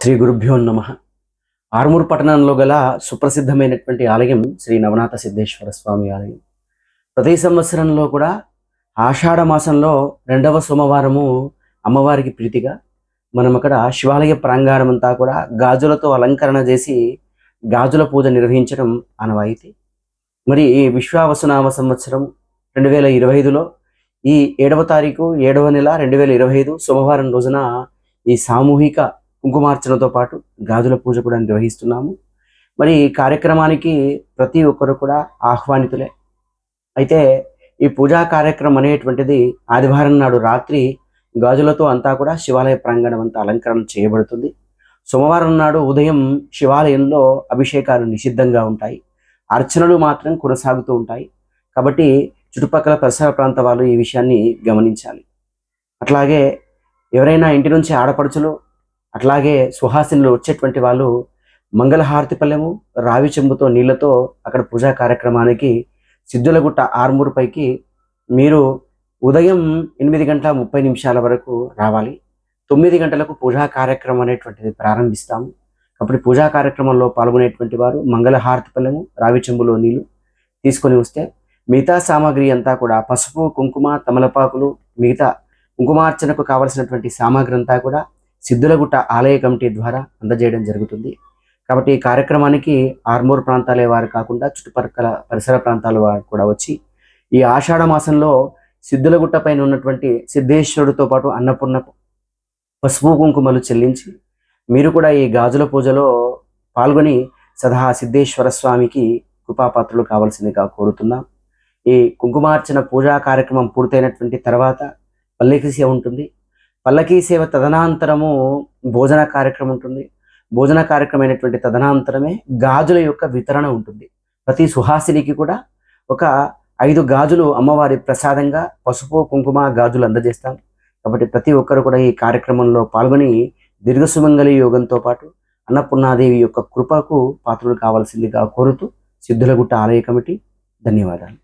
శ్రీ గురుభ్యో నమ. ఆర్మూర్ పట్టణంలో గల సుప్రసిద్ధమైనటువంటి ఆలయం శ్రీ నవనాథ సిద్ధేశ్వర స్వామి ఆలయం. ప్రతి సంవత్సరంలో కూడా ఆషాఢ మాసంలో 2వ సోమవారము అమ్మవారికి ప్రీతిగా మనం అక్కడ శివాలయ ప్రాంగణం అంతా కూడా గాజులతో అలంకరణ చేసి గాజుల పూజ నిర్వహించడం ఆనవాయితీ. మరి ఈ విశ్వావసునామ సంవత్సరం 2025లో ఈ 7వ తారీఖు 7వ నెల 2025 సోమవారం రోజున ఈ సామూహిక కుంకుమార్చనతో పాటు గాజుల పూజ కూడా నిర్వహిస్తున్నాము. మరి ఈ కార్యక్రమానికి ప్రతి ఒక్కరు కూడా ఆహ్వానితులే. అయితే ఈ పూజా కార్యక్రమం అనేటువంటిది ఆదివారం నాడు రాత్రి గాజులతో అంతా కూడా శివాలయ ప్రాంగణం అంతా అలంకరణ చేయబడుతుంది. సోమవారం నాడు ఉదయం శివాలయంలో అభిషేకాలు నిషిద్ధంగా ఉంటాయి, అర్చనలు మాత్రం కొనసాగుతూ ఉంటాయి. కాబట్టి చుట్టుపక్కల పరిసర ప్రాంత వాళ్ళు ఈ విషయాన్ని గమనించాలి. అట్లాగే ఎవరైనా ఇంటి నుంచి ఆడపడుచులు అట్లాగే సుహాసినులు వచ్చేటువంటి వాళ్ళు మంగళహారతి పల్లెము రావి చెంబుతో నీళ్లతో అక్కడ పూజా కార్యక్రమానికి సిద్ధులగుట్ట ఆర్మూర్ పైకి మీరు ఉదయం 8:30 వరకు రావాలి. 9 గంటలకు పూజా కార్యక్రమం అనేటువంటిది ప్రారంభిస్తాము. కాబట్టి పూజా కార్యక్రమంలో పాల్గొనేటువంటి వారు మంగళహారతి పల్లెము రావి చెంబులో నీళ్లు తీసుకొని వస్తే మిగతా సామాగ్రి అంతా కూడా పసుపు కుంకుమ తమలపాకులు మిగతా కుంకుమార్చనకు కావలసినటువంటి సామాగ్రి అంతా కూడా సిద్ధులగుట్ట ఆలయ కమిటీ ద్వారా అందజేయడం జరుగుతుంది. కాబట్టి ఈ కార్యక్రమానికి ఆర్మూర్ ప్రాంతాలే వారు కాకుండా చుట్టుపక్కల పరిసర ప్రాంతాల వారు కూడా వచ్చి ఈ ఆషాఢ మాసంలో సిద్ధులగుట్ట పైన ఉన్నటువంటి సిద్ధేశ్వరుడితో పాటు అన్నపూర్ణకు పసుపు కుంకుమలు చెల్లించి మీరు కూడా ఈ గాజుల పూజలో పాల్గొని సదా సిద్ధేశ్వర స్వామికి కృపాపాత్రులు కావాల్సిందిగా కోరుతున్నాం. ఈ కుంకుమార్చన పూజా కార్యక్రమం పూర్తయినటువంటి తర్వాత పల్లకి సేవ ఉంటుంది. పల్లకీ సేవ తదనంతరము భోజన కార్యక్రమం ఉంటుంది. భోజన కార్యక్రమం అయినటువంటి తదనంతరమే గాజుల యొక్క వితరణ ఉంటుంది. ప్రతి సుహాసినికి కూడా ఒక 5 గాజులు అమ్మవారి ప్రసాదంగా పసుపు కుంకుమ గాజులు అందజేస్తాం. కాబట్టి ప్రతి ఒక్కరు కూడా ఈ కార్యక్రమంలో పాల్గొని దీర్ఘసుమంగళి యోగంతో పాటు అన్నపూర్ణాదేవి యొక్క కృపకు పాత్రలు కావాల్సిందిగా కోరుతూ సిద్ధులగుట్ట ఆలయ కమిటీ ధన్యవాదాలు.